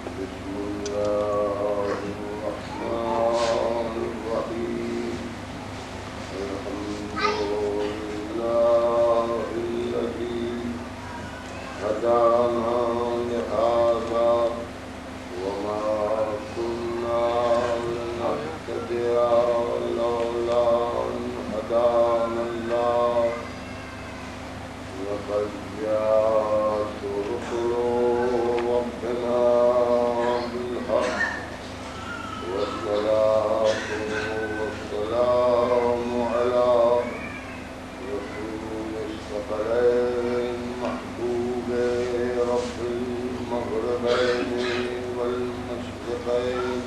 بسم الله الرحمن الرحيم الحمد لله الذي هدانا لهذا وما كنا لنهتدي لولا أن هدانا الله لقد جاءت رسل ربنا بالحق والصلاة والسلام على رسول الثقلين محبوب رب المغربين والمشرقين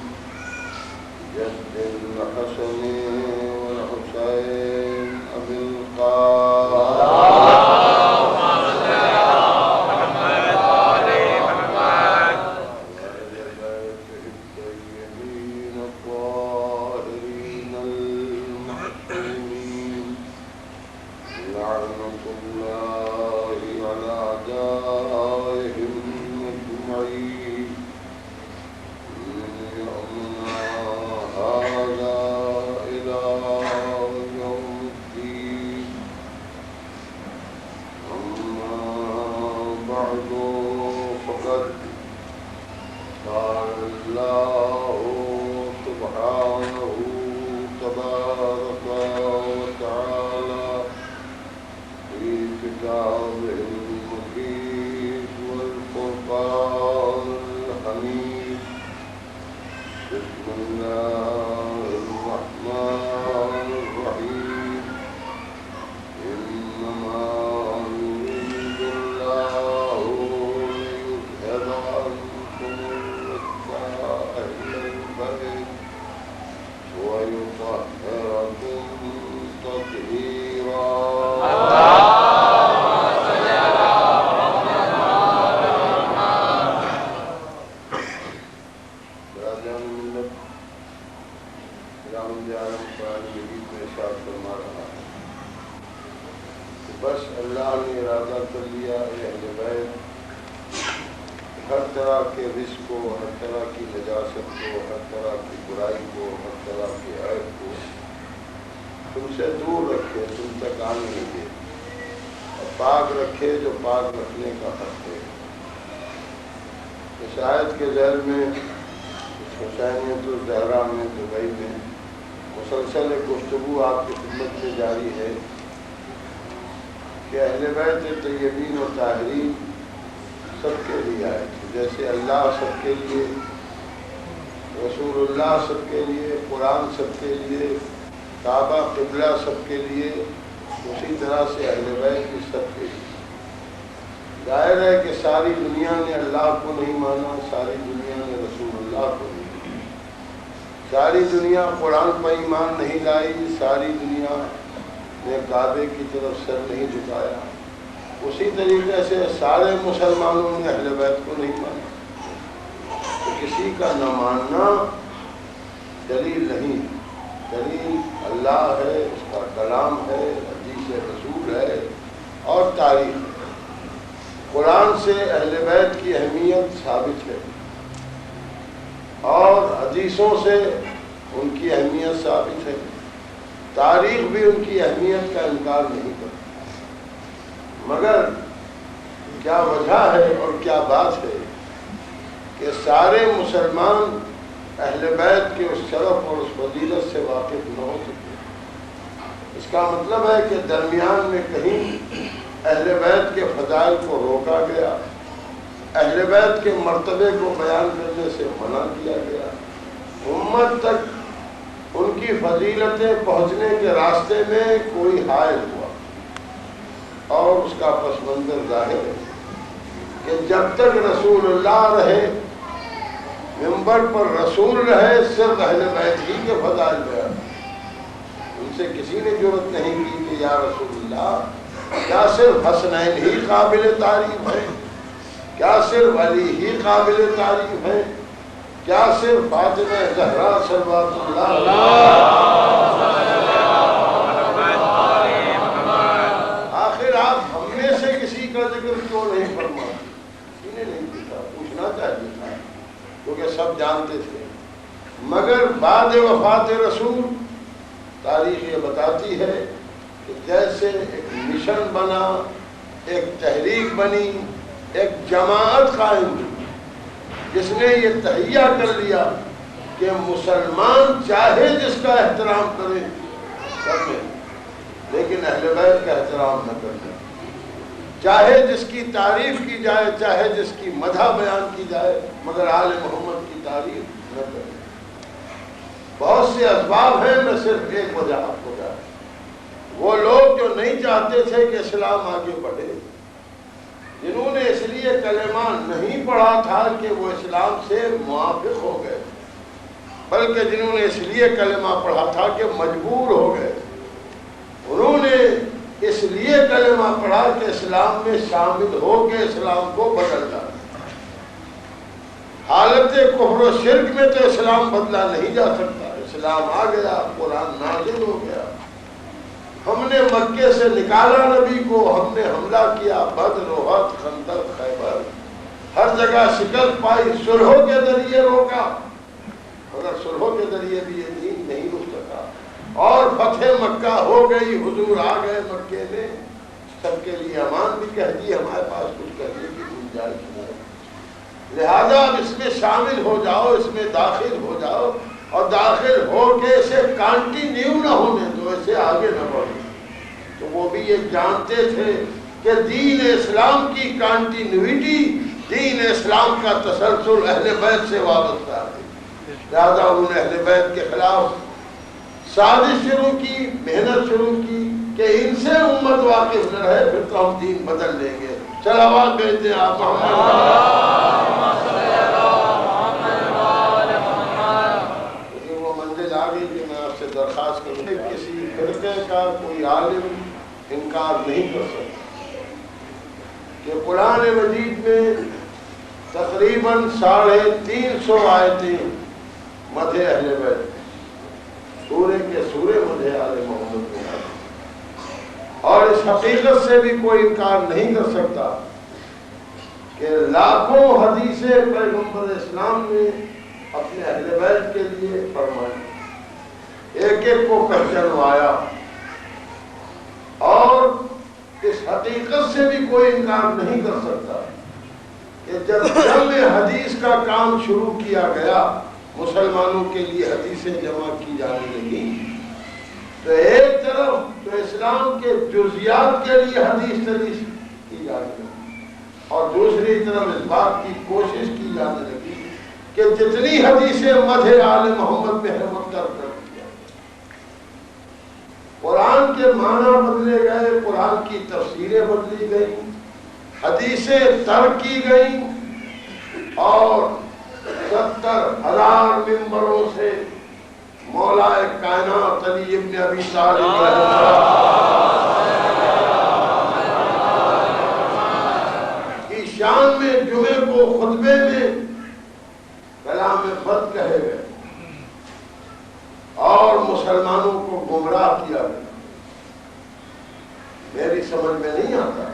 جد الحسن والحسين أبي القاسم آخر آپ ہم میں سے کسی کا ذکر کیوں نہیں فرماتے؟ انہیں نہیں پوچھنا چاہیے تھا کیونکہ سب جانتے تھے، مگر بعد وفات رسول تاریخ یہ بتاتی ہے کہ جیسے ایک مشن بنا، ایک تحریک بنی، ایک جماعت قائم ہوئی جس نے یہ تہیہ کر لیا کہ مسلمان چاہے جس کا احترام کرے کر لیں، لیکن اہل بیت کا احترام نہ کرنا، چاہے جس کی تعریف کی جائے، چاہے جس کی مدح بیان کی جائے، مگر آل محمد کی تعریف نہ کرے۔ بہت سے اسباب ہیں، میں صرف ایک وجہ آپ کو بتا، وہ لوگ جو نہیں چاہتے تھے کہ اسلام آگے بڑھے، جنہوں نے اس لیے کلمہ نہیں پڑھا تھا کہ وہ اسلام سے موافق ہو گئے، بلکہ جنہوں نے اس لیے کلمہ پڑھا تھا کہ مجبور ہو گئے، انہوں نے اس لیے کلمہ پڑھا کہ اسلام میں شامل ہو کے اسلام کو بدل ڈالا۔ حالت کفر و شرک میں تو اسلام بدلا نہیں جا سکتا، اسلام آ گیا، قرآن نازل ہو گیا، ہم نے مکے سے نکالا نبی کو، ہم نے حملہ کیا، بدر، احد، خندق، خیبر، ہر جگہ شکست پائی، صلحوں کے ذریعے روکا، مگر صلحوں کے ذریعے بھی یہ دین نہیں رک سکا، اور فتح مکہ ہو گئی، حضور آ گئے مکے میں، سب کے لیے امان بھی کہہ دی، ہمارے پاس کچھ کہنے کی گنجائش نہیں، لہذا اب اس میں شامل ہو جاؤ، اس میں داخل ہو جاؤ، اور داخل ہو کے اسے کانٹینیو نہ ہونے دو، اسے آگے نہ بڑھو۔ تو وہ بھی یہ جانتے تھے کہ دین اسلام کی کانٹینیوٹی، دین اسلام کا تسلسل اہل بیت سے وابستہ ہے، لہذا انہوں نے اہل بیت کے خلاف سازش شروع کی، محنت شروع کی کہ ان سے امت واقف نہ رہے، پھر تو ہم دین بدل لیں گے۔ صلوات بھیج دیں آپ محمد۔ درخواست کروں کہ کسی فرقے کا کوئی عالم انکار نہیں کر سکتا کہ قرآن مجید میں تقریباً 350 آیتیں مدح اہل بیت، سورے کے سورے مدح آل محمد میں آئے، اور اس حقیقت سے بھی کوئی انکار نہیں کر سکتا کہ لاکھوں حدیثیں پیغمبر اسلام نے اپنے اہل بیت کے لیے فرمائی، ایک ایک کو پہچانوایا، اور اس حقیقت سے بھی کوئی انکار نہیں کر سکتا کہ جب جمع حدیث کا کام شروع کیا گیا، مسلمانوں کے لیے حدیثیں جمع کی جانے لگی، تو ایک طرف تو اسلام کے جزیات کے لیے حدیث تدریس کی جانے لگی، اور دوسری طرف اس بات کی کوشش کی جانے لگی کہ جتنی حدیثیں مدح آل محمد میں ہیں وہ ترک کر دیا۔ قرآن کے معنی بدلے گئے، قرآن کی تفسیریں بدلی گئیں، حدیثیں ترک کی گئیں، اور 70,000 ممبروں سے مولا کائنات علی ابن ابی طالب کی شان میں جمعے کو خطبے میں کلام بد کہے گئے، اور مسلمانوں کو گمراہ کیا گیا۔ میری سمجھ میں نہیں آتا،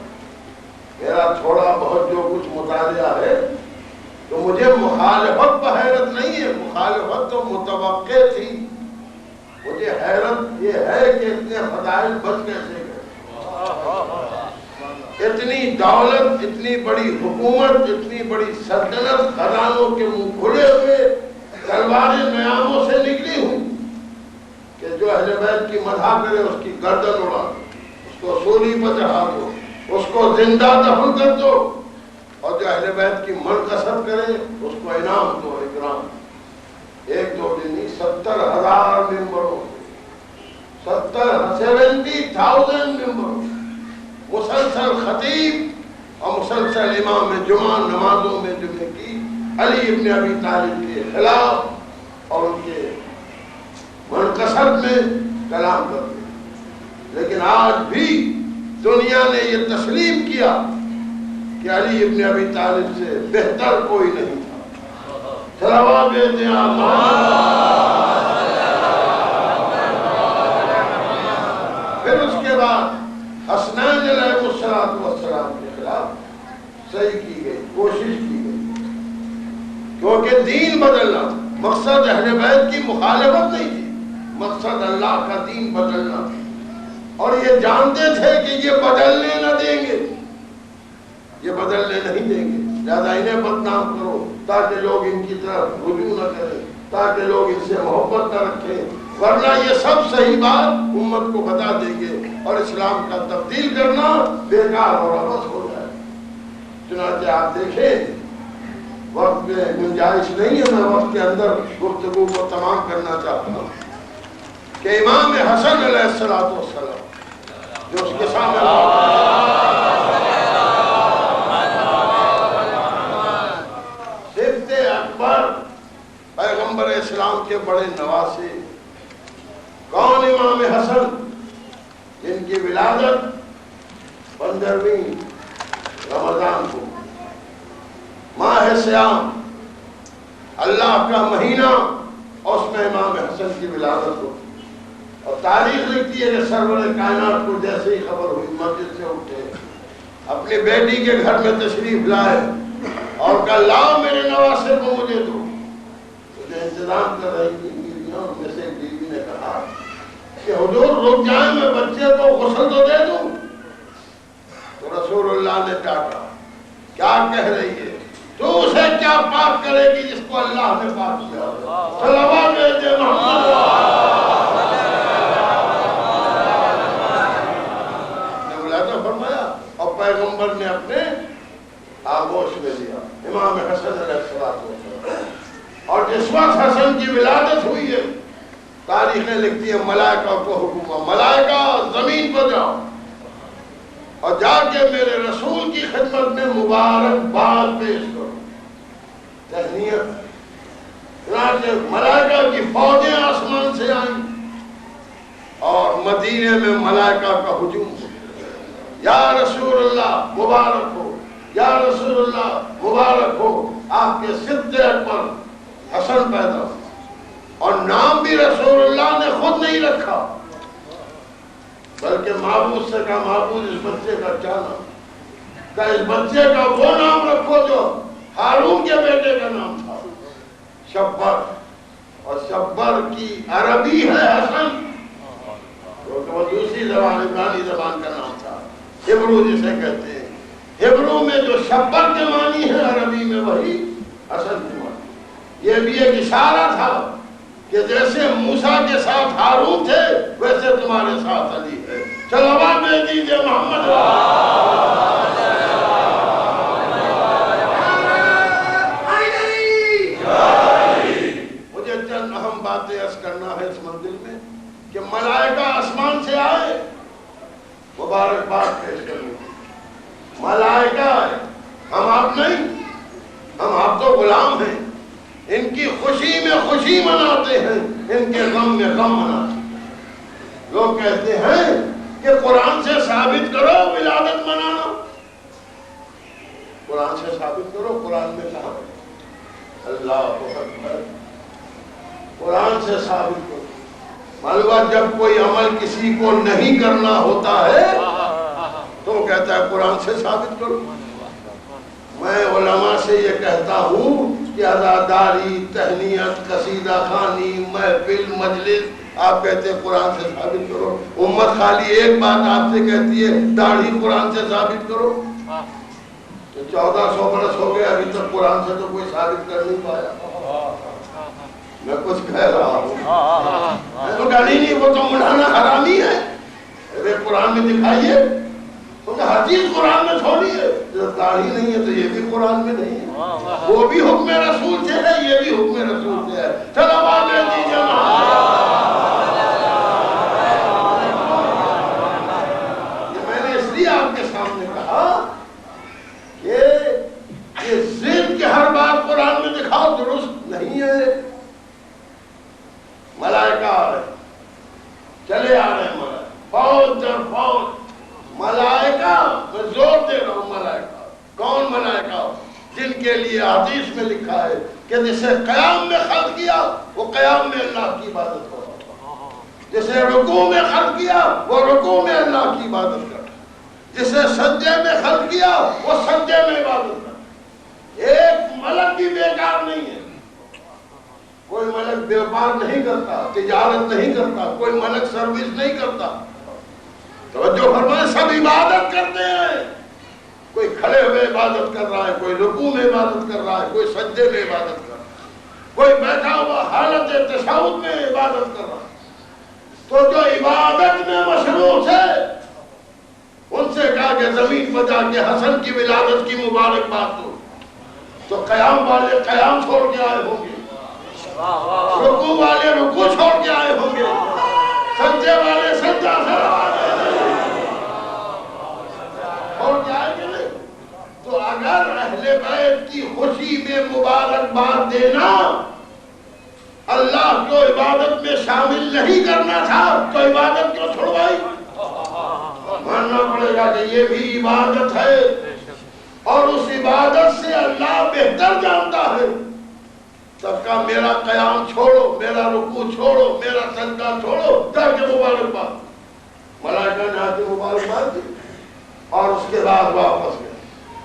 میرا تھوڑا بہت جو کچھ مطالعہ ہے، تو مجھے مخالفت پہ حیرت نہیں ہے، مخالفت تو متوقع تھی، مجھے حیرت یہ ہے کہ اتنے فضائل بچ کیسے گئے، اتنی دولت، اتنی بڑی حکومت، اتنی بڑی سلطنت، خزانوں کے منہ کھلے ہوئے، تلواریں نیاموں سے نکلی ہوئی، کہ جو اہل بیت کی مدح کرے اس کی گردن اڑا دو، اس کو سولی پر چڑھا دو، اس کو زندہ دفن کر دو، اور جو اہل بیت کی منقصد کرے اس کو انعام دو، اکرام۔ ایک دو دن نہیں، 70,000 ممبروں، 70,000 ممبروں، مسلسل خطیب اور مسلسل امام جمعہ نمازوں میں جمعے کی علی ابن ابی طالب کے خلاف اور ان کے منقصد میں کلام کرتے ہیں، لیکن آج بھی دنیا نے یہ تسلیم کیا کہ علی ابن ابی طالب سے بہتر کوئی نہیں تھا۔ صلوات بھیجتے ہیں آپ۔ پھر اس کے بعد حسنین علیہ السلام کے خلاف صحیح کی گئی، کوشش کی گئی کیونکہ دین بدلنا مقصد اہل بیت کی مخالفت نہیں تھی، مقصد اللہ کا دین بدلنا تھی، اور یہ جانتے تھے کہ یہ بدلنے نہ دیں گے، یہ بدلنے نہیں دیں گے، لہذا انہیں بدنام کرو تاکہ لوگ ان کی طرف رجوع نہ کریں، تاکہ لوگ ان سے محبت نہ رکھیں، ورنہ یہ سب صحیح بات امت کو بتا دیں گے اور اسلام کا تبدیل کرنا بیکار اور عبث ہو جائے۔ چنانچہ آپ دیکھیں وقت میں گنجائش نہیں ہے، میں وقت کے اندر گفتگو کو تمام کرنا چاہتا ہوں کہ امام حسن علیہ السلام جو اس کے سامنے صفت اکبر پیغمبر اسلام کے بڑے نواسے، کون امام حسن جن کی ولادت 15ویں رمضان کو، ماہ سیام اللہ کا مہینہ، اور اس میں امام حسن کی ولادت ہوتی، اور تاریخ لکھتی ہے کہ سرور کائنات کو جیسے ہی خبر ہوئی مسجد سے اٹھے، اپنی بیٹی کے گھر میں تشریف لائے اور کہا لاؤ میرے نواسے کو مجھے دو، مجھے انتظام کر رہی تھی بیویاں، ان میں سے ایک بیوی نے کہا کہ حضور رک جائیں، میں بچے کو غسل تو دے دوں، تو رسول اللہ نے ڈانٹا، کیا کہہ رہی ہے تو اسے کیا پاک کرے گی جس کو اللہ نے پاک کیا؟ صلوات بھیجے محمد نے ولادت فرمایا، اور پیغمبر نے اپنے آغوش میں لیا امام حسن علیہ السلام، اور جس وقت حسن کی ولادت ہوئی ہے تاریخیں لکھتی ہے ملائکہ کو حکم ہوا، ملائکہ زمین پر جاؤ اور جا کے میرے رسول کی خدمت میں مبارکباد پیش کرو، تہنیت۔ چنانچہ ملائکہ کی فوجیں آسمان سے آئیں اور مدینے میں ملائکہ کا ہجوم، یا رسول اللہ مبارک ہو، یا رسول اللہ مبارک ہو، آپ کے صدق اکبر حسن پیدا ہو، اور نام بھی رسول اللہ نے خود نہیں رکھا بلکہ معبود سے کہا معبود اس بچے کا کیا نام، کہ اس بچے کا وہ نام رکھو جو ہارون کے بیٹے کا نام تھا شبر، اور شبر کی عربی ہے حسن، کیونکہ وہ دوسری زبان عبرانی زبان کا نام تھا، ہبرو جسے کہتے ہیں، ہبرو میں جو شبر کے معنی ہے عربی میں وہی حسن کے معنی۔ یہ بھی ایک اشارہ تھا کہ جیسے موسیٰ کے ساتھ ہارون تھے ویسے تمہارے ساتھ علی ہے، چلو آواز دے دیجئے محمد۔ مجھے چند اہم باتیں عرض کرنا ہے اس منزل میں کہ ملائکہ آسمان سے آئے مبارکباد پیش کرنے، ملائکہ آئے، ہم آپ نہیں، ہم آپ تو غلام ہیں، ان کی خوشی میں خوشی مناتے ہیں، ان کے غم میں غم مناتے ہیں۔ لوگ کہتے ہیں کہ قرآن سے ثابت کرو ولادت منانا، قرآن سے ثابت کرو، قرآن میں کہا اللہ اکبر، قرآن سے ثابت کرو۔ معلوم جب کوئی عمل کسی کو نہیں کرنا ہوتا ہے تو کہتا ہے قرآن سے ثابت کرو۔ میں علماء سے یہ کہتا ہوں کہ عزاداری، تہنیت، قصیدہ خوانی، محفل، مجلس، آپ کہتے ہیں قرآن سے ثابت کرو، امت خالی ایک بات آپ سے کہتی ہے داڑھی قرآن سے ثابت کرو، 1400 برس ہو گئے ابھی تک قرآن سے تو کوئی ثابت کر نہیں پایا۔ میں کچھ کہہ رہا ہوں، میں تو کہا نہیں وہ تو مڑانا حرامی ہے، ارے قرآن میں دکھائیے، کیونکہ ہر چیز قرآن میں تھوڑی ہے، جب داڑھی نہیں ہے تو یہ بھی قرآن میں نہیں ہے، وہ بھی حکم رسول سے ہے، یہ بھی حکم رسول سے ہے۔ چلو آواز دے دیجیے یہ میں نے اس لیے آپ کے سامنے کہا کہ یہ ضد کہ ہر بات قرآن میں دکھاؤ درست نہیں ہے۔ ملائکہ آ رہے، چلے آ رہے ہیں ملائکہ، فوج در فوج ملائکہ، میں زور دے رہا ہوں ملائکہ، کون ملائکہ؟ جن کے لیے حدیث میں لکھا ہے کہ جسے قیام میں خلق کیا وہ قیام میں اللہ کی عبادت کرتا، جسے رکوع میں خلق کیا وہ رکوع میں اللہ کی عبادت کرتا، جسے سجدے میں خلق کیا وہ سجدے میں عبادت کرتا۔ ایک ملک بھی بیکار نہیں ہے، کوئی ملک بیوپار نہیں کرتا، تجارت نہیں کرتا، کوئی ملک سروس نہیں کرتا. توجہ فرمائیں، سب عبادت کرتے ہیں. کوئی کھڑے ہوئے عبادت کر رہا ہے، کوئی رکوع میں عبادت کر رہا ہے، کوئی سجدے میں عبادت کر رہا ہے، کوئی بیٹھا ہوا حالت تشہد میں عبادت کر رہا ہے. تو جو عبادت میں مصروف ہے ان سے کہا کہ زمین پر جا کے حسن کی ولادت کی مبارکباد دو. تو قیام والے قیام چھوڑ کے آئے ہوں گے، رکوع والے رکوع چھوڑ کے آئے ہوں گے، سجدے والے سجدہ سے چھوڑ کے آئے گے نہیں. تو اگر اہل بیت کی خوشی میں مبارکباد دینا اللہ کو عبادت میں شامل نہیں کرنا تھا تو عبادت کیوں چھوڑوائی؟ ماننا پڑے گا کہ یہ بھی عبادت ہے اور اس عبادت سے اللہ بہتر جانتا ہے. تب کا میرا قیام چھوڑو، میرا رکوع چھوڑو، میرا سجدہ چھوڑو، جا کے مبارکباد. ملائکہ نے آ کے مبارکباد دی اور اس کے بعد واپس گئے.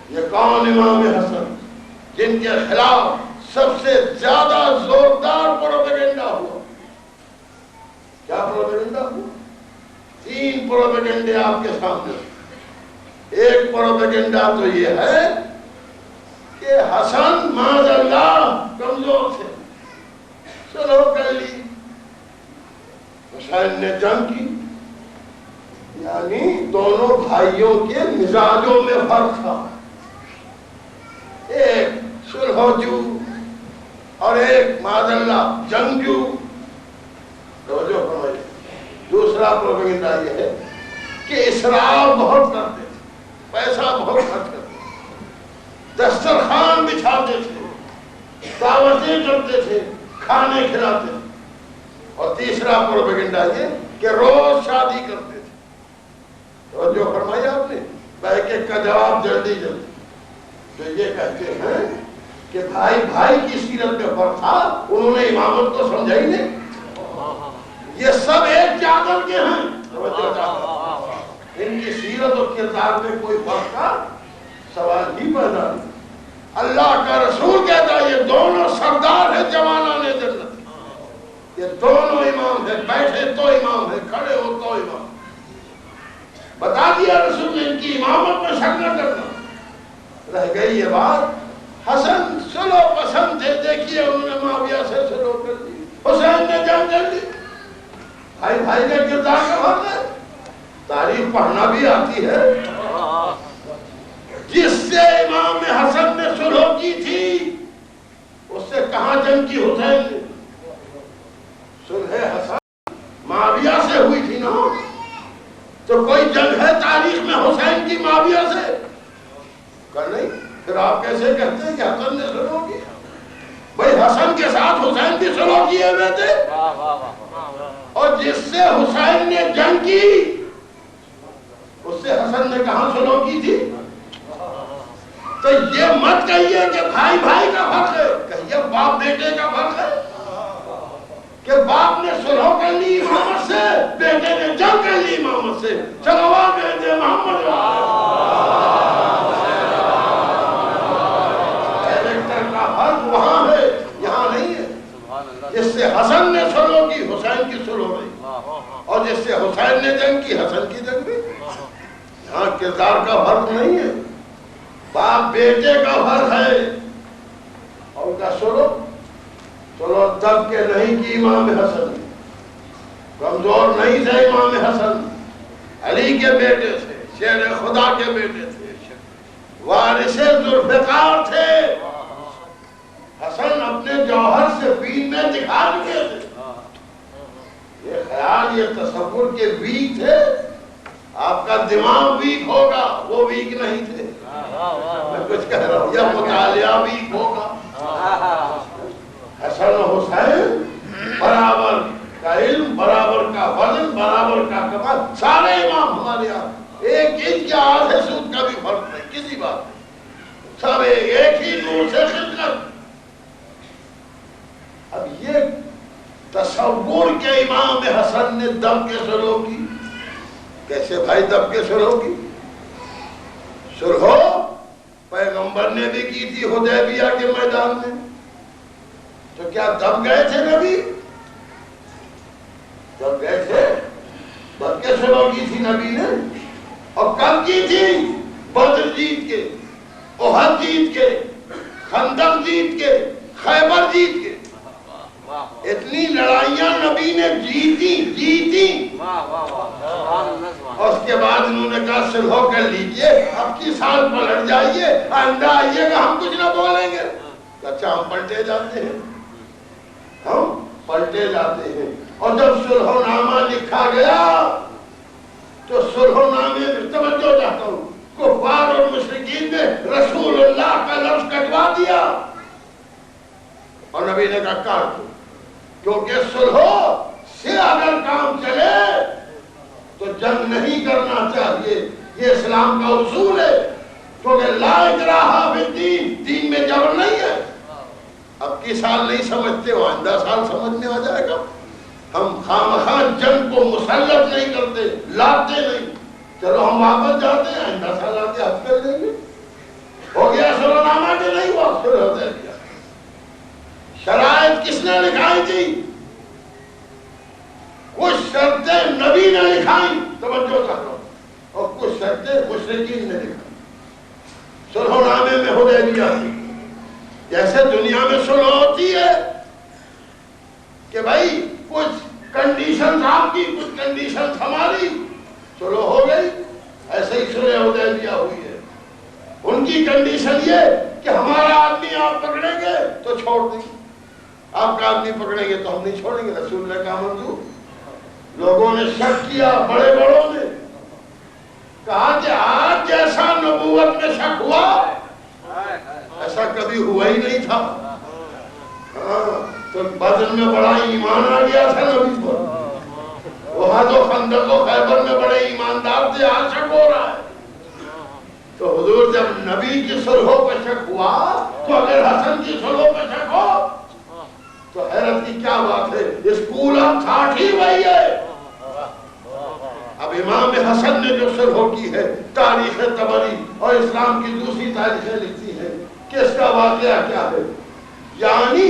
یہ کون امام حسن جن کے خلاف سب سے زیادہ زوردار پروپیگنڈا ہوا؟ کیا پروپیگنڈا ہوا؟ 3 پروپیگنڈے آپ کے سامنے. ایک پروپیگنڈا تو یہ ہے کہ حسن معاذ اللہ کمزور تھے، چلو کر لی. حسین نے جنگ کی، یعنی دونوں بھائیوں کے مزاجوں میں فرق تھا. ایک صلحجو اور ایک معاذ اللہ جنگجو. توجہ فرمائیے. دوسرا پروپیگنڈا یہ ہے کہ اسراف بہت کرتے تھے، پیسہ بہت خرچ کرتے تھے، دسترخوان بچھاتے تھے، دعوتیں کرتے تھے، کھانے کھلاتے تھے. اور تیسرا پروپیگنڈا یہ کہ روز شادی کرتے تھے. توجہ فرمائی آپ نے. بیک کا جواب جلدی جلدی. جو یہ کہتے ہیں کہ بھائی بھائی کی سیرت میں فرق تھا، انہوں نے امامت کو سمجھا ہی نہیں. یہ سب ایک چادر کے ہیں. ان کی سیرت اور کردار میں کوئی فرق کا سوال ہی پیدا نہیں. اللہ کا رسول کہتا ہے یہ دونوں سردار ہیں جوانان جنت. یہ دونوں امام ہیں، بیٹھے تو امام ہے، کھڑے ہو تو امام. بتا دیا رسول نے ان کی امامت میں شک نہ کرنا. رہ گئی یہ بات، حسن سلو پسند تھے، دیکھیے انہوں نے معاویہ سے سلو کر دی، حسین نے جنگ کر دی. بھائی بھائی کا کردار کا فرق ہے. تاریخ پڑھنا بھی آتی ہے. جس سے امام حسن نے سلو کی تھی اس سے کہاں جنگ کی حسین نے؟ سلح حسن معاویہ سے ہوئی تھی نا. تو کوئی جنگ ہے تاریخ میں حسین کی معاویہ سے؟ کر نہیں. پھر آپ کیسے کہتے ہیں کہ حسن نے سلو کیا؟ بھائی حسن کے ساتھ حسین بھی سلو کیے ہوئے تھے، اور جس سے حسین نے جنگ کی اس سے حسن نے کہاں سلو کی تھی؟ تو یہ مت کہیے کہ بھائی بھائی کا فرق ہے، کہیے باپ بیٹے کا فرق ہے. کہ باپ نے سلو کر لی امامت سے، بیٹے نے جنگ کر لی امامت سے. صلوات بیٹے محمد وہاں ہے، یہاں نہیں ہے. جس سے حسن نے سلو کی حسین کی سلو نہیں، اور جس سے حسین نے جنگ کی حسن کی جنگ بھی. یہاں کردار کا فرق نہیں ہے، باپ بیٹے کا فرق ہے. اور ان کا سلو دب کے نہیں کی. امام حسن کمزور نہیں تھے. امام حسن علی کے بیٹے تھے، شیر خدا کے بیٹے تھے، وارث ذوالفقار تھے. حسن اپنے جوہر سے بین میں دکھا چکے تھے. یہ خیال، یہ تصور کے ویک تھے. آپ کا دماغ ویک ہوگا، وہ ویک نہیں تھے. میں کچھ کہہ رہا ہوں، یا مطالعہ ویک ہوگا. حسن و حسین برابر کا علم، برابر کا وزن، برابر کا کمال. سارے امام ہمارے یہاں ایک انچ یا آدھے سود کا بھی فرق نہیں، کسی بات نہیں. سب ایک ہی نور سے خلقت. اب یہ تصور کے امام حسن نے دب کے سلو کی. کیسے بھائی دب کے سلو کی؟ سلو پیغمبر نے بھی کی تھی حدیبیہ کے میدان میں. تو کیا دب گئے تھے نبی؟ دب گئے تھے؟ بلکہ صلح کی تھی نبی نے، اور کب کی تھی؟ بدر جیت کے، احد جیت کے، خندق جیت کے، خیبر جیت کے. اتنی لڑائیاں نبی نے جیتی. اور اس کے بعد انہوں نے کہا صلح کر لیجئے، اب کی سال پلٹ جائیے، آئندہ آئیے گا ہم کچھ نہ بولیں گے. اچھا ہم پلٹے جاتے ہیں، ہم پلٹے جاتے ہیں. اور جب صلح نامہ لکھا گیا تو صلح نامے میں توجہ چاہتا ہوں، کفار اور مشرکین نے رسول اللہ کا لفظ کٹوا دیا اور نبی نے کہا کاٹ دو، کیونکہ صلح سے اگر کام چلے تو جنگ نہیں کرنا چاہیے. یہ اسلام کا اصول ہے، کیونکہ لا اکراہ فی الدین، دین میں جبر نہیں ہے. اب کی سال نہیں سمجھتے ہو، آئندہ سال سمجھ میں آ جائے گا. ہم خامخواہ جنگ کو مسلط نہیں کرتے، لاتے نہیں. چلو ہم واپس جاتے ہیں، آئندہ سال آ کے حج کر لیں گے. ہو گیا صلح نامہ کہ نہیں ہوا؟ صلح ہو گیا. شرائط کس نے لکھائی تھی؟ کچھ شرطیں نبی نے لکھائی، توجہ کرو، اور کچھ شرطیں مشرکین نے لکھائی. صلح نامے میں حدیبیہ تھی. جیسے دنیا میں صلح ہوتی ہے کہ بھائی کچھ کنڈیشنز آپ کی، کچھ کنڈیشنز ہماری، صلح ہو گئی. ایسے ہی صلح حدیبیہ ہوئی ہے. ان کی کنڈیشن یہ کہ ہمارا آدمی آپ پکڑیں گے تو چھوڑ دیں گے، آپ کا آدمی پکڑیں گے تو ہم نہیں چھوڑیں گے. رسول نے کہا منظور. لوگوں نے شک کیا، بڑے بڑوں نے کہا کہ آج جیسا نبوت میں شک ہوا ایسا کبھی ہوا ہی نہیں تھا. تو بدر میں بڑا ایمان آ گیا تھا نبی پر، وہاں تو خندق و خیبر میں بڑے ایماندار تھے، آج شک ہو رہا ہے. تو حضور جب نبی کی صلحوں پہ شک ہوا تو اگر حسن کی صلحوں پہ شک ہو تو حیرت کی کیا بات ہے. اسکول اب ٹھاٹھ ہی وہی ہے. اب امام حسن نے جو صلح کی ہے، تاریخ طبری اور اسلام کی دوسری تاریخیں لکھتی ہیں کہ اس کا واقعہ کیا ہے. یعنی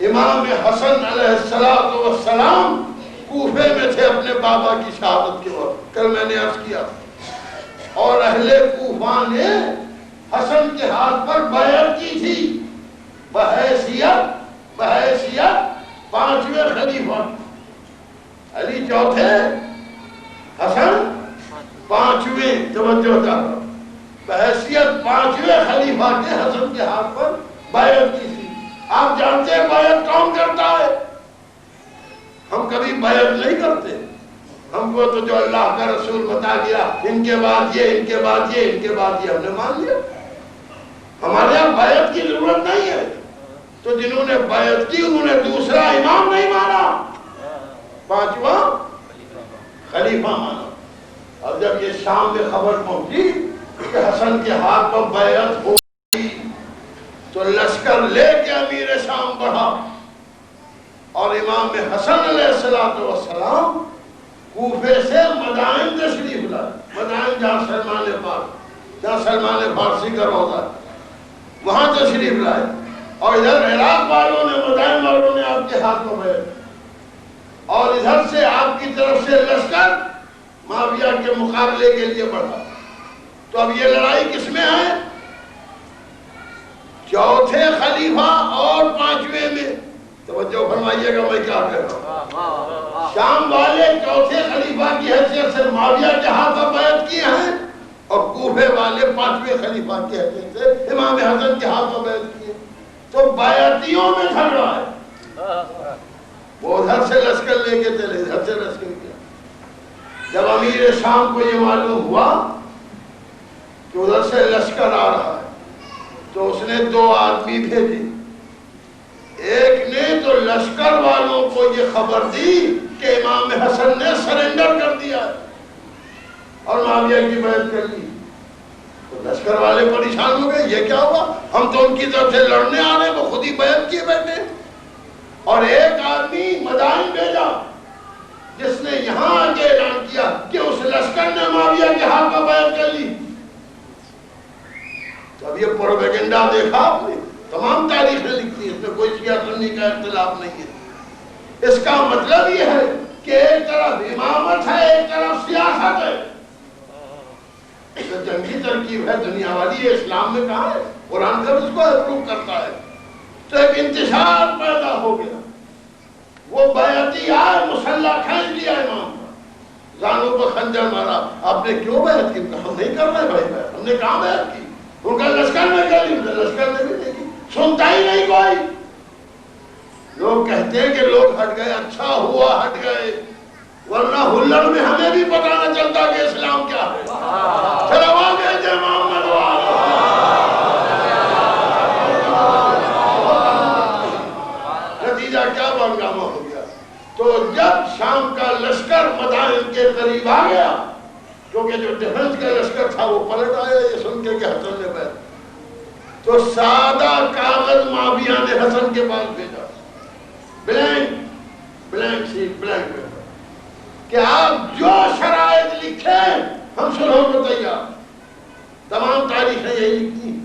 امام حسن علیہ السلام کوفے میں تھے اپنے بابا کی شہادت کے وقت، کل میں نے عرض کیا، اور اہل کوفہ نے حسن کے ہاتھ پر بیعت کی تھی بحیثیت پانچویں خلیفہ. علی چوتھے، حسن پانچویں. توجہ چاہتا، بحیثیت پانچویں خلیفہ کے حسن کے ہاتھ پر بیعت کی تھی. آپ جانتے ہیں بیعت کون کرتا ہے؟ ہم کبھی بیعت نہیں کرتے. ہم کو تو جو اللہ کا رسول بتا دیا، ان کے بعد یہ، ان کے بعد یہ، ان کے بعد یہ، ہم نے مان لیا. ہمارے یہاں بیعت کی ضرورت نہیں ہے. تو جنہوں نے بیعت کی انہوں نے دوسرا امام نہیں مانا، پانچواں خلیفہ مانا. اب جب یہ شام میں خبر پہنچی کہ حسن کے ہاتھ پر بیعت ہو گئی تو لشکر لے کے امیر شام بڑھا، اور امام حسن علیہ السلام کوفے سے مدائن تشریف لائے. مدائن جہاں سلمان فارسی کا روضہ ہے، وہاں تشریف لائے. اور ادھر عراق والوں نے، مدائن والوں نے آپ کے ہاتھ میں بیعت، اور ادھر سے آپ کی طرف سے لشکر معاویہ کے مقابلے کے لیے بڑھا. تو اب یہ لڑائی کس میں ہے؟ چوتھے خلیفہ اور پانچویں میں. توجہ فرمائیے گا میں کیا کہہ رہا ہوں. شام والے چوتھے خلیفہ کی حیثیت سے معاویہ کے ہاتھ پر بیعت کیے ہیں، اور کوفے والے پانچویں خلیفہ کی حیثیت سے امام حسن کے ہاتھ پر بیعت کیے. تو بیعتیوں میں جھگڑا ہے. وہ ادھر سے لشکر لے کے چلے، ادھر سے لشکر کیا. جب امیر شام کو یہ معلوم ہوا کہ ادھر سے لشکر آ رہا ہے تو اس نے دو آدمی بھیجے. ایک نے تو لشکر والوں کو یہ خبر دی کہ امام حسن نے سرنڈر کر دیا اور معاویہ کی بیعت کر لی. تو لشکر والے پریشان ہو گئے، یہ کیا ہوا؟ ہم تو ان کی طرف سے لڑنے آ رہے ہیں، وہ خود ہی بیعت کیے بیٹھے. اور ایک آدمی مدائن بھیجا جس نے یہاں آ کے اعلان کیا کہ اس لشکر نے معاویہ کے ہاتھ پر بیعت کر لی. تو اب یہ پروپیگنڈا دیکھا آپ نے، تمام تاریخیں لکھتی ہیں، اس میں کوئی شیعہ سنی کا اختلاف نہیں ہے۔ اس کا مطلب یہ ہے کہ ایک طرف امامت ہے، ایک طرف سیاست ہے۔ تو جنگی ترکیب ہے دنیا والی، یہ اسلام میں کہاں ہے؟ قرآن جب اس کو اپروو کرتا ہے تو ایک انتشار پیدا ہو گیا۔ وہ بیعتی آئے، مسلح کھینچ لیا امام کا، زانوں پر خنجر مارا۔ آپ نے کیوں بیعت کی؟ ہم نہیں کر رہے بھائی بیعت، ہم نے کہاں بیعت کی؟ ان کا لشکر میں کر لی، لشکر میں بھی نہیں کی، سنتا ہی نہیں کوئی۔ لوگ کہتے ہیں کہ لوگ ہٹ گئے، اچھا ہوا ہٹ گئے، ورنہ ہلڑ میں ہمیں بھی پتہ نہ چلتا کہ اسلام کیا ہے۔ چلو آگے جے محمد نتیجہ کیا ہنگامہ ہو گیا؟ تو جب شام کا لشکر مدائن کے قریب آ گیا، کیونکہ جو ڈیفنس کا لشکر تھا وہ پلٹ آیا یہ سن کے کہ حسن نے بیعت، تو سادہ کاغذ معاویہ نے حسن کے پاس بھیجا، بلینک شیٹ، بلینک پیپر، کہ آپ جو شرائط لکھیں ہم صلح کو تیار۔ تمام تاریخیں یہی لکھتی ہیں۔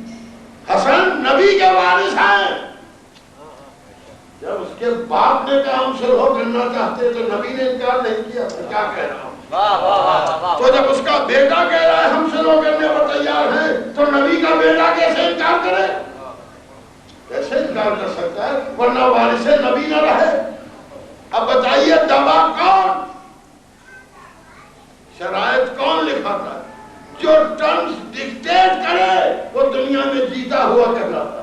حسن نبی کے وارث ہیں، جب اس کے باپ نے کہا ہم صلح کرنا چاہتے تو نبی نے انکار نہیں کیا، تو کیا کہہ رہا ہوں؟ تو جب اس کا بیٹا کہہ رہا ہے ہم صلح کرنے پر تیار ہیں تو نبی کا بیٹا کیسے انکار کرے؟ کیسے انکار کر سکتا ہے؟ ورنہ وارث نبی نہ رہے۔ اب بتائیے دبا کون؟ شرائط کون لکھاتا ہے؟ جو ٹرمز ڈکٹیٹ کرے وہ دنیا میں جیتا ہوا کہلاتا ہے،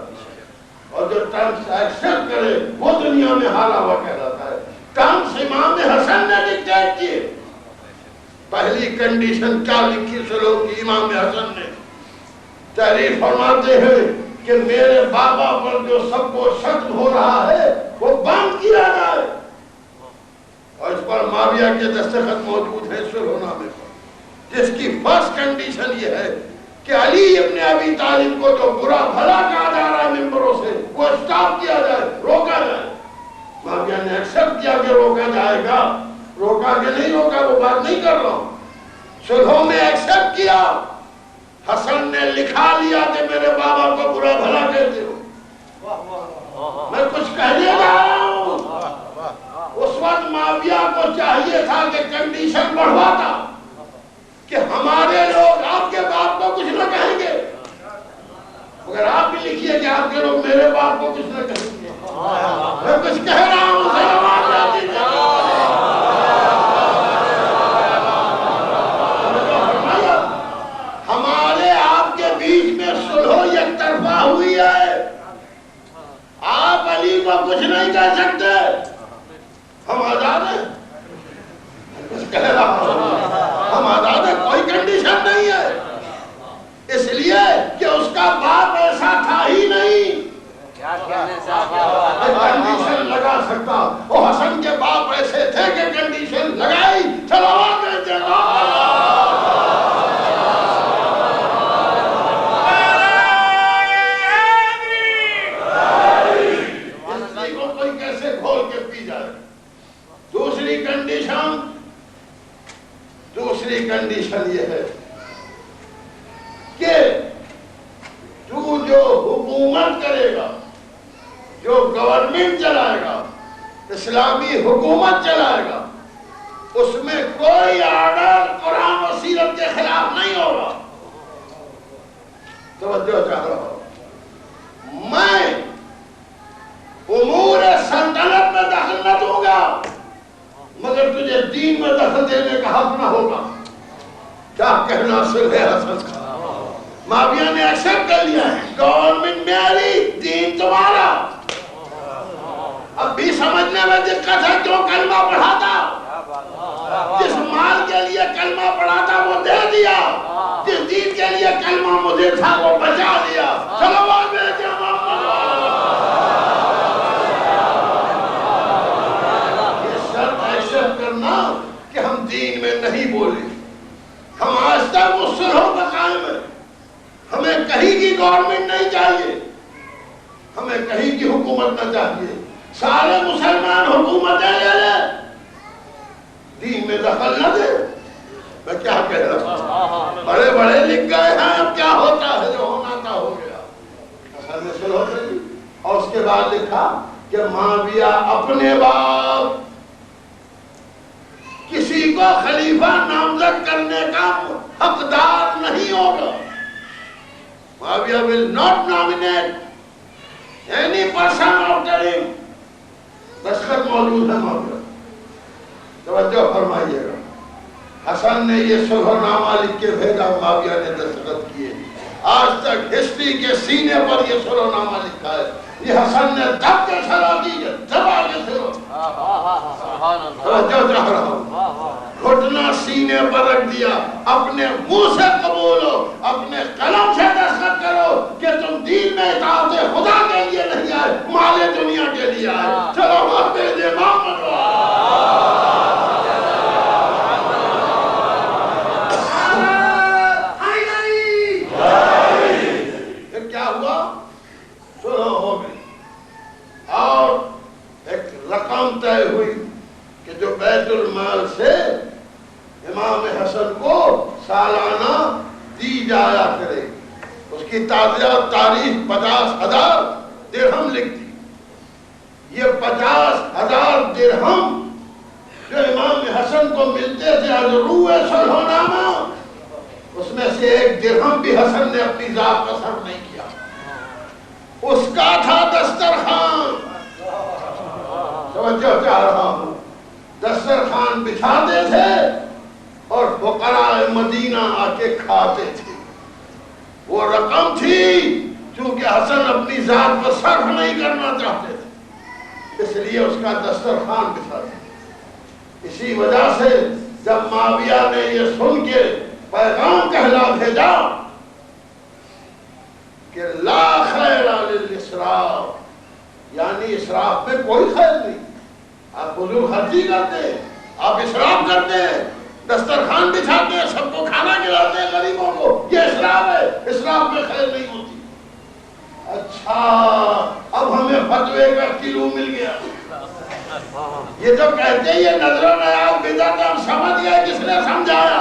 اور جو ٹرمز ایکسپٹ کرے وہ دنیا میں ہارا ہوا کہلاتا ہے۔ ٹرمز امام حسن نے ڈکٹیٹ کیے۔ پہلی کنڈیشن کیا لکھی صلح کی امام حسن نے؟ تحریر فرماتے ہیں کہ میرے بابا پر جو سب کو شتم ہو رہا ہے وہ بند کیا جائے، اور اس پر معاویہ کے دستخط موجود ہیں صلح نامے پر، جس کی فرسٹ کنڈیشن یہ ہے کہ علی ابن ابی طالب کو جو برا بھلا کہا جا رہا ہے ممبروں سے وہ اسٹاپ کیا جائے، روکا جائے۔ معاویہ نے ایکسپٹ کیا کہ روکا جائے گا، روکا کہ نہیں روکا وہ بات نہیں کر رہا ہوں، صلح میں ایکسپٹ کیا۔ حسن نے لکھا لیا کہ میرے بابا کو برا بھلا کہتے ہو، میں کچھ کہنے جا رہا ہوں۔ اس وقت معاویہ کو چاہیے تھا کہ کنڈیشن بڑھواتا کہ ہمارے لوگ آپ کے باپ کو کچھ نہ کہیں گے، مگر آپ بھی لکھیے کہ آپ کے لوگ میرے باپ کو کچھ نہ کہیں گے۔ میں کچھ کہہ رہا ہوں، سلامات رہتی ہے۔ ہمارے آپ کے بیچ میں صلح یک طرفہ ہوئی ہے، آپ علی کو کچھ نہیں کہہ سکتے، ہم آزاد ہیں۔ کچھ کہہ رہا ہوں، ہم آزاد ہیں، کوئی کنڈیشن نہیں ہے، اس لیے کہ اس کا باپ ایسا تھا ہی نہیں کنڈیشن لگا سکتا۔ وہ حسن کے باپ ایسے تھے کہ کنڈیشن لگائی۔ صلوات کو کوئی کیسے کھول کے پی جائے۔ دوسری کنڈیشن یہ ہے کہ تو جو حکومت کرے گا، جو گورنمنٹ چلائے گا، اسلامی حکومت چلائے گا، اس میں کوئی آرڈر قرآن و سیرت کے خلاف نہیں ہوگا۔ توجہ چاہ رہا ہوں، میں امور سلطنت میں دخل نہ دوں گا مگر تجھے دین میں دخل دینے کا حق نہ ہوگا۔ کیا کہنا صلح حسن کا؟ معاویہ نے ایکسپٹ کر لیا ہے، گورنمنٹ میری، دین تمہارا۔ اب بھی سمجھنے میں دقت ہے کیوں کلمہ پڑھاتا، جس مال کے لیے کلمہ پڑھاتا وہ دے دیا، جس دین کے لیے کلمہ مجھے تھا وہ بچا دیا۔ چلو آگے کرنا کہ ہم دین میں نہیں بولے، ہم آج تک اس صلح پر قائم ہیں۔ ہمیں کہیں کی گورنمنٹ نہیں چاہیے، ہمیں کہیں کی حکومت نہ چاہیے، سارے مسلمان حکومتیں لے لیں، دین میں دخل نہ دے۔ میں کیا کہہ رہا ہوں، بڑے بڑے لکھ گئے ہیں، اب کیا ہوتا ہے جو ہونا تھا ہو گیا۔ اصل میں صلح کر لی۔ اور اس کے بعد لکھا کہ معاویہ اپنے باپ کسی کو خلیفہ نامزد کرنے کا حقدار نہیں ہوگا. معاویہ will not nominate any person after him. دستخط موجود ہے معاویہ. توجہ فرمائیے گا. حسن نے یہ صلح نامہ لکھ کے بھیجا, معاویہ نے دستخط کیے. آج تک ہسٹری کے سینے پر یہ صلح نامہ لکھا ہے. یہ حسن نے دب کے صلاح کی ہے, دبا کے صلاح. توجہ چاہ رہا ہوں. گھٹنا سینے پر رکھ دیا, اپنے منہ سے قبول ہو, اپنے قلم سے دستخط کرو کہ تم دین میں اطاعت خدا کے لیے نہیں آئے, مال دنیا کے لیے آئے. چلو محمد امام بنو. پھر کیا ہوا؟ صلح ہو گئی اور ایک رقم طے ہوئی کہ جو بیت المال سے امام حسن کو سالانہ دی جایا کرے. اس کی تاریخ 50,000 درہم لکھ دی. یہ 50,000 درہم جو امام حسن کو ملتے تھے از روح صلح نامہ, اس میں سے ایک درہم بھی حسن نے اپنی ذات پر صرف نہیں کیا. اس کا تھا دسترخوان. توجہ چاہ رہا ہوں. دسترخوان بچھاتے تھے اور فقراء مدینہ آ کے کھاتے تھے. وہ رقم تھی چونکہ حسن اپنی ذات پر صرف نہیں کرنا چاہتے تھے, اس لیے اس کا دسترخوان بچھاتے تھے. اسی وجہ سے جب معاویہ نے یہ سن کے پیغام کہلا بھیجا کہ لا خیر للاسراف, یعنی اسراف میں کوئی خیر نہیں. آپ فضول خرچی کرتے ہیں, آپ اسراف کرتے ہیں, دسترخوان بچھاتے ہیں, سب کو کھانا کھلاتے ہیں غریبوں کو, یہ اسراف ہے. اسراف میں خیر نہیں ہوتی. اچھا, اب ہمیں فتوے کا کلو مل گیا. یہ جو کہتے ہیں یہ نظر و نیاز بدعت, ہم سمجھ گئے کس نے سمجھایا.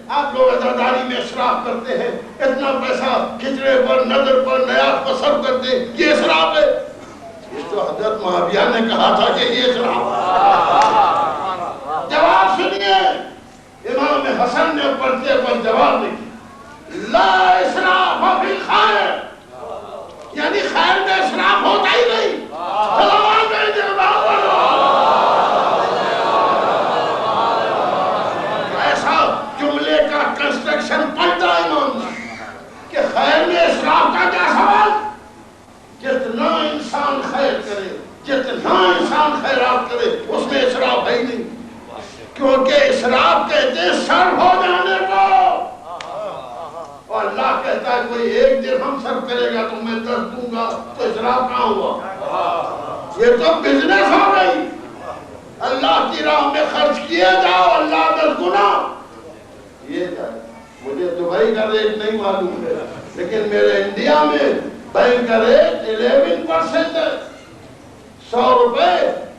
آپ لوگ عزاداری میں اسراف کرتے ہیں, اتنا پیسہ کھچڑے پر, نظر پر, نیاز پر صرف کرتے ہیں, یہ اسراف ہے. یہ تو حضرت معاویہ نے کہا تھا کہ یہ اسراف ہے. جواب سنیے, امام حسن نے پرچے پر جواب دیا لا اسراف فی الخیر, یعنی خیر میں اسراف ہوتا ہی نہیں. ایسا جملے کا کنسٹرکشن پڑتا ہے امام کہ خیر میں اسراف کا کیا سوال. جتنا انسان خیر کرے, جتنا انسان خیرات کرے, اس میں اسراف ہے ہی نہیں. کیونکہ اسراف کہتے ہیں صرف ہو جانے کو, اور اللہ کہتا ہے کوئی 1 درہم صرف کرے گا تو میں 10 دوں گا, تو اسراف کہاں ہوا؟ یہ تو بزنس ہو گئی. اللہ کی راہ میں خرچ کیے جاؤ, اللہ 10 گنا. یہ مجھے دبئی کا ریٹ نہیں معلوم ہے, لیکن میرے انڈیا میں بینک کا ریٹ 11% ہے. 100 روپے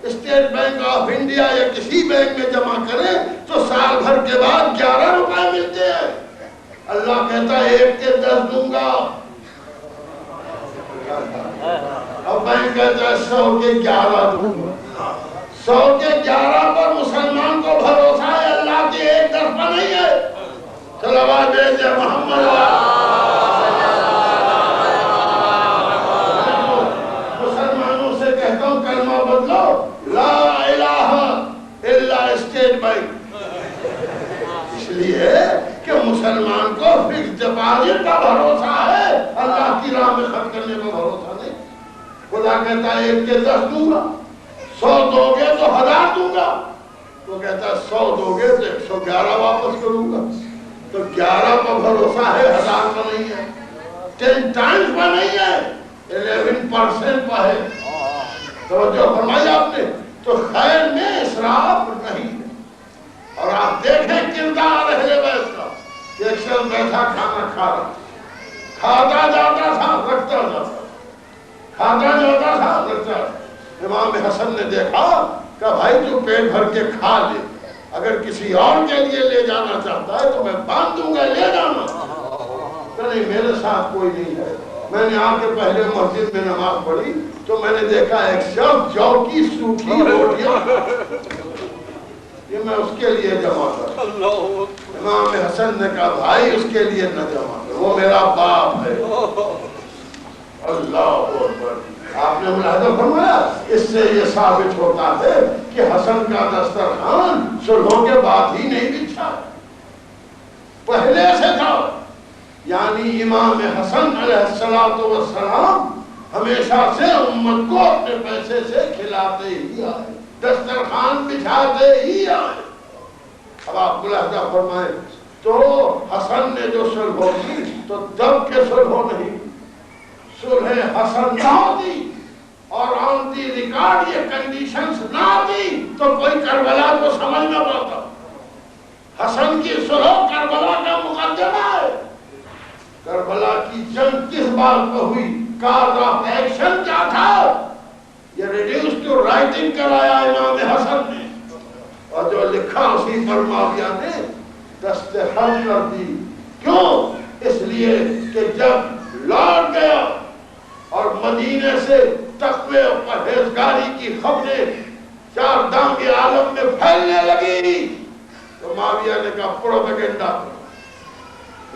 اسٹیٹ بینک آف انڈیا یا کسی بینک میں جمع کریں تو سال بھر کے بعد 11 روپے ملتے ہیں. اللہ کہتا ہے 1 کے 10 دوں گا, اب بینک کہتا ہے 100 کے 11 دوں گا. 100 کے 11 پر مسلمان کو بھروسہ ہے, اللہ کی 1 طرفہ نہیں ہے. صلوات بھیجے محمد. مسلمانوں سے کہتا ہوں کلمہ بدلو, لا الہ الا اسٹیٹ بینک. اس لیے کہ مسلمان کو فکس ڈپازٹ کا بھروسہ ہے, اللہ کی راہ میں خرچ کرنے کا بھروسہ نہیں. خدا کہتا ہے 1 کے 10 دوں گا, 100 دو گے تو 1000 دوں گا. تو کہتا ہے 100 دو گے تو 111 واپس کروں گا. تو 11 پر بھروسہ ہے, 1000 پر نہیں ہے. 10 ٹائمز پر نہیں ہے, 11% پر ہے. توجہ فرمائی آپ نے. تو خیر میں اسراف نہیں ہے. اور آپ دیکھیں کردار اہل بیت کا کہ ایک شخص بیٹھا کھانا کھا رہا, کھاتا جاتا تھا رکھتا جاتا, کھاتا جاتا تھا رکھتا. امام حسن نے دیکھا کہ بھائی تو پیٹ بھر کے کھا لے، اگر کسی اور کے لیے لے جانا چاہتا ہے تو میں باندھ دوں گا، لے جانا۔ کہ نہیں، میرے ساتھ کوئی نہیں ہے۔ میں نے آ کے پہلے مسجد میں نماز پڑھی تو میں نے دیکھا ایک شخص جو کی سوکھی روٹیاں، یہ میں اس کے لیے جمع کر۔ امام حسن نے کہا بھائی اس کے لیے نہ جمع کر، وہ میرا باپ ہے۔ اللہ اکبر۔ آپ نے ملاحظہ فرمایا، اس سے یہ ثابت ہوتا ہے کہ حسن کا دسترخوان صلحوں کے بعد ہی نہیں بچھا، پہلے سے تھا۔ یعنی امام حسن علیہ السلام ہمیشہ سے امت کو اپنے پیسے سے کھلاتے ہی آئے، دسترخوان بچھاتے ہی آئے۔ اب آپ ملاحظہ فرمائیں تو حسن نے جو صلح کی تو دب کے صلح نہیں، صلح حسن نہ ہوتی اور آن دی ریکارڈ یہ کنڈیشنز نہ آتی تو کوئی کربلا کو سمجھ نہ پاتا۔ حسن کی صلح کربلا کا مقدمہ ہے۔ کربلا کی جنگ کس بات پر ہوئی؟ کاز آف ایکشن کیا تھا؟ یہ ریڈیوس ٹو رائٹنگ کرایا امام حسن نے، اور جو لکھا اسی پر معاویہ نے دستخط کر دی۔ کیوں؟ اس لیے کہ جب لوٹ گیا اور مدینے سے تقوی و پرہیزگاری کی خبریں چار دانگ عالم میں پھیلنے لگی تو معاویہ نے کہا پروپیگنڈا کرو،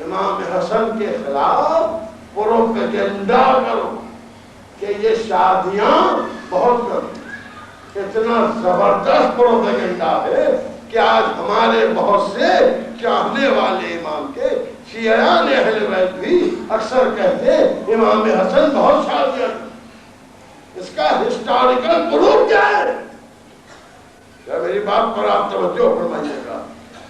امام حسن کے خلاف پروپیگنڈا کرو کہ یہ شادیاں بہت کم۔ اتنا زبردست پروپیگنڈا ہے کہ آج ہمارے بہت سے چاہنے والے امام کے شیعیان اہل بیت بھی اکثر کہتے ہیں امام حسن بہت شادیاں۔ اس کا ہسٹوریکل پروف کیا ہے؟ کیا میری بات پر آپ توجہ فرمائیے گا؟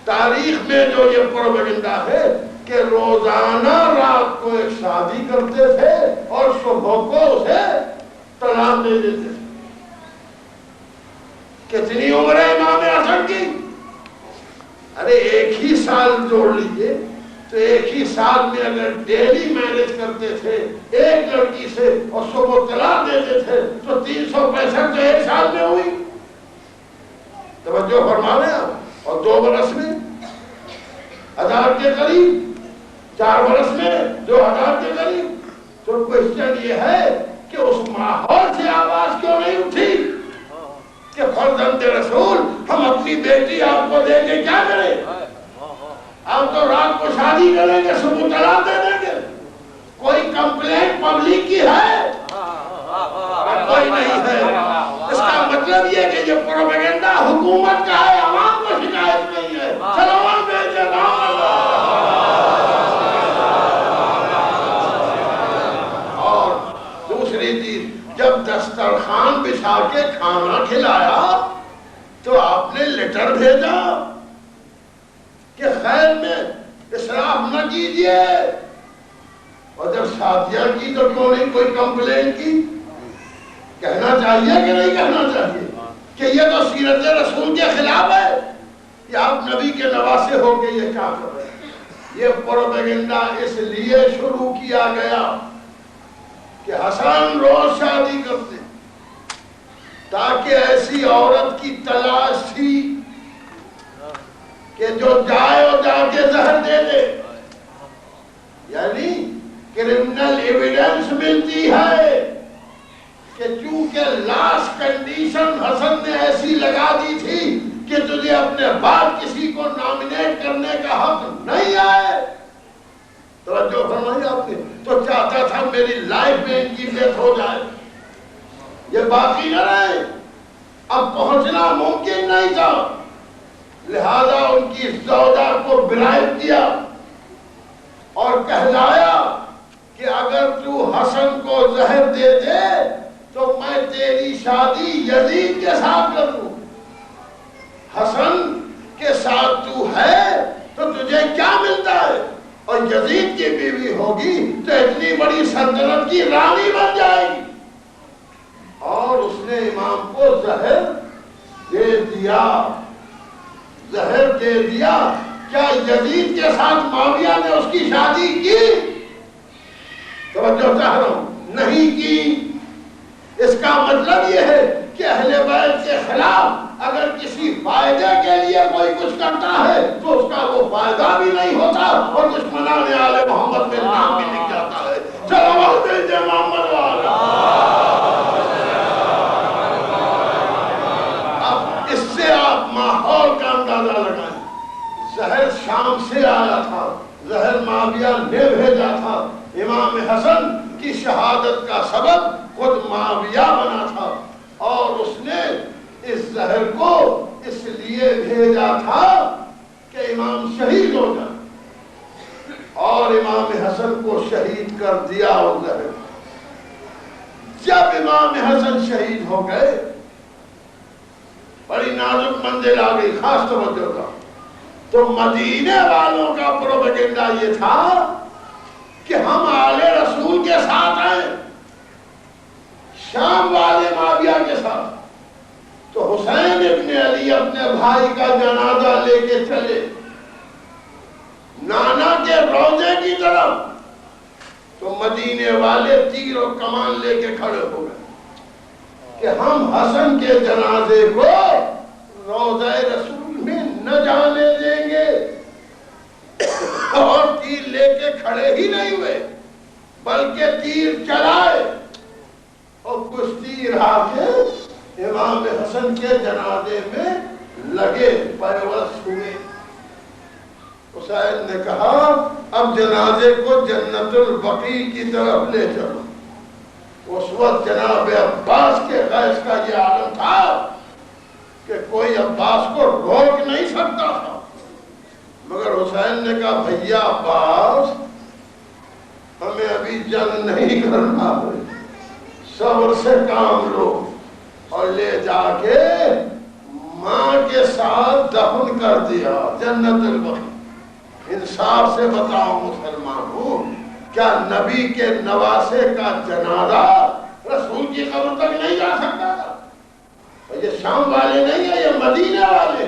تاریخ میں جو یہ پروپیگنڈا ہے کہ روزانہ رات کو ایک شادی کرتے تھے اور صبح کو اسے طلاق دے دیتے تھے۔ کتنی عمر ہے امام حسن کی؟ ارے ایک ہی سال جوڑ لیجئے تو ایک ہی سال میں اگر ڈیلی میرج کرتے تھے ایک لڑکی سے اور صبح طلاق دیتے تھے تو 365 تو ایک سال میں ہوئی۔ توجہ فرما رہے ہیں آپ؟ اور 2 برس میں 1000 کے قریب، 4 برس میں 2000 کے قریب۔ تو کوشچن یہ ہے کہ اس ماحول سے آواز کیوں نہیں اٹھی کہ فرزند رسول ہم اپنی بیٹی آپ کو دے کے کیا کریں؟ آپ تو رات کو شادی کریں گے، صبح طلاق دے دیں گے۔ کوئی کمپلینٹ پبلک کی ہے؟ کوئی نہیں ہے۔ اس کا مطلب یہ کہ یہ پروپیگنڈا حکومت کا ہے، عوام کو شکایت نہیں ہے۔ سلام بھیجے اور دوسری چیز، جب دسترخوان بچھا کے کھانا کھلایا تو آپ نے لیٹر بھیجا کہ خیر میں اسراف نہ کیجئے، اور جب شادیاں کی تو کیوں نہیں کوئی کمپلین کی؟ کہنا چاہیے کہ نہیں کہنا چاہیے کہ یہ تو سیرت رسول کے خلاف ہے، کہ آپ نبی کے نواسے ہو کے یہ کیا کر رہے ہیں؟ یہ پروپیگنڈا اس لیے شروع کیا گیا کہ حسن روز شادی کرتے تاکہ ایسی عورت کی تلاش تھی کہ جو جائے اور جا کے زہر دے دے، یعنی کرمنل ایویڈنس ملتی ہے کہ چونکہ لاسٹ کنڈیشن حسن نے ایسی لگا دی تھی کہ تجھے اپنے بعد کسی کو نامنیٹ کرنے کا حق نہیں آئے، توجہ فرمائی آپ نے، تو چاہتا تھا میری لائف میں ان کی ڈیتھ ہو جائے، یہ باقی نہ رہے، اب پہنچنا ممکن نہیں تھا، لہذا ان کی زوجہ کو برائب کیا اور کہلایا کہ اگر تو حسن کو زہر دے دے تو میں تیری شادی یزید کے ساتھ کر دوں۔ حسن کے ساتھ تو ہے تو تجھے کیا ملتا ہے؟ اور یزید کی بیوی ہوگی تو اتنی بڑی سلطنت کی رانی بن جائے گی۔ اور اس نے امام کو زہر دے دیا، زہر دے دیا۔ کیا یزید کے ساتھ معاویہ نے اس کی شادی کی؟ توجہ چاہ رہا ہوں، نہیں کی۔ اس کا مطلب یہ ہے کہ اہل بیت کے خلاف اگر کسی فائدے کے لیے کوئی کچھ کرتا ہے تو اس کا وہ فائدہ بھی نہیں ہوتا اور دشمنان آل محمد میں نام بھی لکھ جاتا ہے. چلو وقت محمد والا. اب اس سے آپ ماحول کا اندازہ لگائیں. زہر شام سے آیا تھا, زہر معاویہ نے بھیجا تھا. امام حسن کی شہادت کا سبب خود معاویہ بنا تھا اور اس نے اس زہر کو اس لیے بھیجا تھا کہ امام شہید ہو جائے, اور امام حسن کو شہید کر دیا. اور زہر جب امام حسن شہید ہو گئے, بڑی نازک منزل آ گئی, خاص توجہ کا. تو مدینے والوں کا پروپیگنڈا یہ تھا کہ ہم آل رسول کے ساتھ آئیں, شام والے معاویہ کے ساتھ. تو حسین ابن علی اپنے بھائی کا جنازہ لے کے چلے نانا کے روضے کی طرف, تو مدینے والے تیر و کمان لے کے کھڑے ہو گئے کہ ہم حسن کے جنازے کو روضہ رسول میں نہ جانے دیں گے. اور تیر لے کے کھڑے ہی نہیں ہوئے بلکہ تیر چلائے اور کچھ تیر آ کے امام حسن کے جنازے میں لگے, پیوست ہوئے. حسین نے کہا اب جنازے کو جنت البقیع کی طرف لے چلو. اس وقت جناب عباس کے غیظ کا یہ عالم تھا کہ کوئی عباس کو روک نہیں سکتا تھا. مگر حسین نے کہا بھیا عباس, ہمیں ابھی جنگ نہیں کرنا ہے, صبر سے کام لو اور لے جا کے ماں کے ساتھ دفن کر دیا جنت البقیع. انصاف سے بتاؤ مسلمانوں, کیا نبی کے نواسے کا جنازہ رسول کی قبر تک نہیں جا سکتا؟ یہ شام والے نہیں ہیں, یہ مدینہ والے.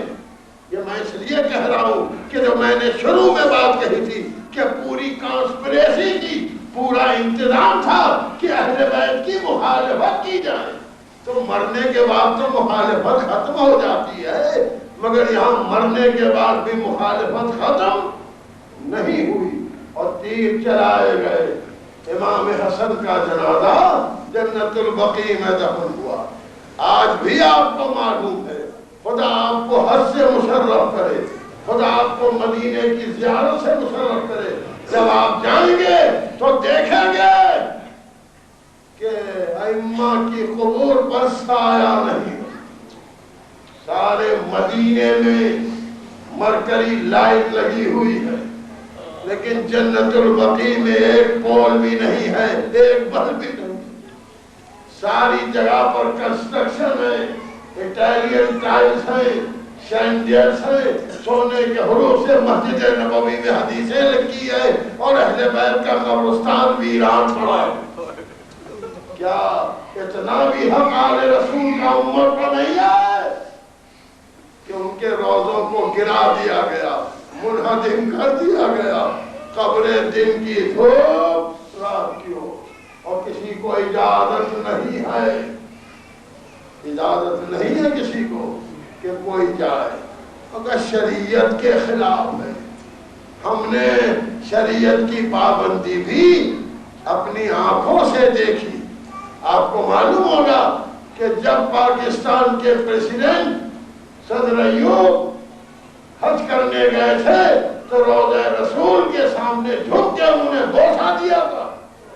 یہ میں اس لیے کہہ رہا ہوں کہ جو میں نے شروع میں بات کہی تھی کہ پوری کانسپریسی کی پورا انتظام تھا کہ اہل بیت کی مخالفت کی جائے. تو مرنے کے بعد تو مخالفت ختم ہو جاتی ہے, مگر یہاں مرنے کے بعد بھی مخالفت ختم نہیں ہوئی اور تیر چلائے گئے. امام حسن کا جنازہ جنت البقیع میں دفن ہوا. آج بھی آپ کو معلوم ہے, خدا آپ کو حج سے مشرف کرے, خدا آپ کو مدینے کی زیارت سے مشرف کرے. جب آپ جائیں گے تو دیکھیں گے کہ ائمہ کی قبور پر سایہ نہیں, سارے مدینے میں مرکری لائٹ لگی ہوئی ہے, لیکن جنت البقیع میں ایک پول بھی نہیں ہے, ایک بلب بھی نہیں. ساری جگہ پر کنسٹرکشن ہے, اٹیلین ٹائلز ہیں, شینڈیلز ہیں, سونے کے حروف سے مسجد نبوی میں حدیثیں لکھی ہے اور اہل بیت کا قبرستان ویران پڑا ہے. کیا اتنا بھی حق آل رسول کا امت کو نہیں ہے کہ ان کے روضوں کو گرا دیا گیا, منہدم کر دیا گیا, قبریں دن کی دھوپ رات کی ہو, اور کسی کو اجازت نہیں ہے, اجازت نہیں ہے کسی کو کہ کوئی جائے اگر شریعت کے خلاف ہے. ہم نے شریعت کی پابندی بھی اپنی آنکھوں سے دیکھی. آپ کو معلوم ہوگا کہ جب پاکستان کے پریزیڈنٹ صدر ایوب حج کرنے گئے تھے تو روضہ رسول کے سامنے جھک کے انہوں نے بوسہ دیا تھا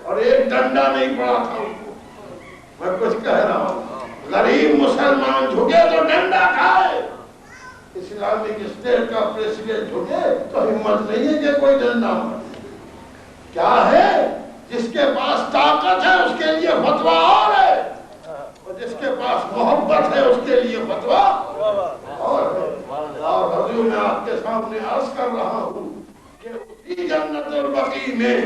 اور ایک ڈنڈا نہیں پڑا تھا ان کو. میں کچھ کہہ رہا ہوں, غریب مسلمان جھکے تو ڈنڈا کھائے, اسلامک اسٹیٹ کا پریزیڈنٹ جھکے تو ہمت نہیں ہے کہ کوئی ڈنڈا مارے. کیا ہے, جس کے پاس طاقت ہے اس کے لیے فتویٰ اور ہے, اور جس کے پاس محبت ہے اس کے لیے فتویٰ اور ہے. اور حضور میں آپ کے سامنے عرض کر رہا ہوں کہ اسی جنت البقیع میں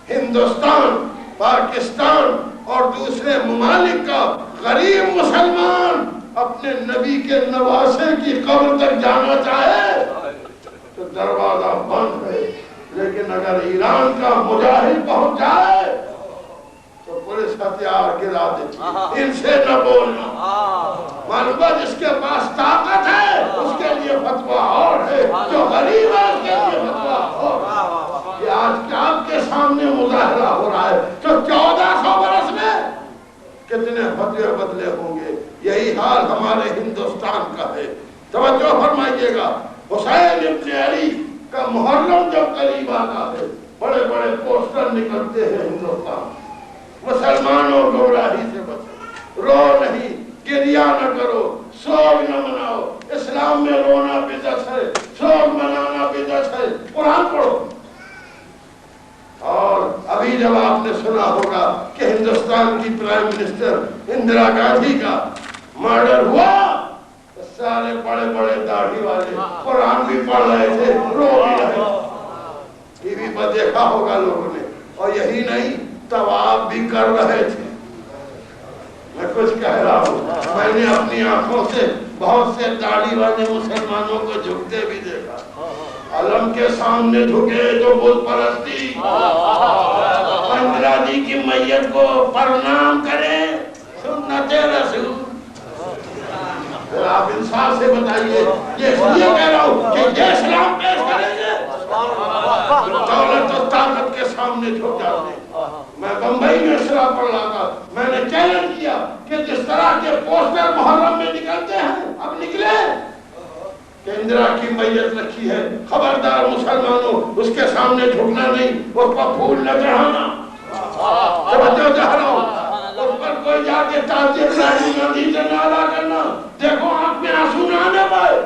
ہندوستان, پاکستان اور دوسرے ممالک کا غریب مسلمان اپنے نبی کے نواسے کی قبر تک جانا چاہے تو دروازہ بند ہے, لیکن اگر ایران کا مجاہد پہنچ جائے تو پولیس ہتھیار گرا دیتی، ان سے نہ بولنا۔ معلوم ہے جس کے پاس طاقت ہے اس کے لیے فتویٰ اور ہے، جو غریب ہے اس کے لیے فتویٰ اور ہے۔ یہ آج کے آپ کے سامنے مظاہرہ ہو رہا ہے تو 1400 برس میں کتنے فتوے بدلے ہوں گے۔ یہی حال ہمارے ہندوستان کا ہے۔ توجہ فرمائیے گا، حسین ابن علی کا محرم جب قریب آتا ہے بڑے بڑے پوسٹر نکلتے ہیں ہندوستان، مسلمانوں گمراہی سے بچو، رو نہیں، گریہ نہ کرو، سوگ نہ مناؤ، اسلام میں رونا بدعت ہے، سوگ منانا بدعت ہے، قرآن پڑھو۔ اور ابھی جب آپ نے سنا ہوگا کہ ہندوستان کی پرائم منسٹر اندرا گاندھی کا مرڈر ہوا، سارے بڑے بڑے داڑھی والے قرآن بھی پڑھ رہے تھے، رو بھی رہے، ٹی وی پر دیکھا ہوگا لوگوں نے، اور یہی نہیں طواف بھی کر رہے تھے۔ میں کچھ کہہ رہا ہوں، میں نے اپنی آنکھوں سے بہت سے داڑھی والے مسلمانوں کو جھکتے بھی دیکھا، علم کے سامنے جھکے جو بت پرستی، اندرا جی کی میت کو پرنام کریں، سنت رسول۔ آپ انصاف سے بتائیے، یہ اس لیے کہہ رہا ہوں کہ یہ اسلام پیش کریں گے، دولت و طاقت کے سامنے جھک جاتے ہیں۔ میں بمبئی میں اسرا پڑھ رہا تھا، میں نے چیلنج کیا کہ جس طرح کے پوسٹر محرم میں نکلتے ہیں اب نکلے کہ اندرا کی میت رکھی ہے، خبردار مسلمانوں اس کے سامنے جھکنا نہیں، اس پر پھول نہ چڑھانا۔ توجہ چاہ رہا ہوں، اس پر کوئی جا کے تعزیت راجیو گاندھی سے نالا کرنا، دیکھو آنکھ میں آنسو نہ آنے پائے۔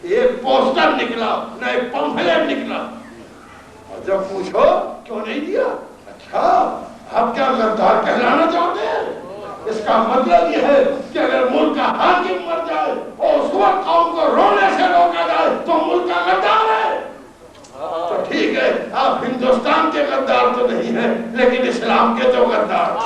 ایک پوسٹر نکلا نہ ایک پمفلیٹ نکلا، اور جب پوچھو کیوں نہیں دیا، اچھا آپ کیا غدار کہلانا چاہتے ہیں؟ اس کا مطلب یہ ہے کہ اگر ملک کا حاکم مر جائے اور اس وقت قوم کو رونے سے روکا جائے تو ملک کا غدار ہے۔ تو ٹھیک ہے، آپ ہندوستان کے غدار تو نہیں ہیں لیکن اسلام کے تو غدار۔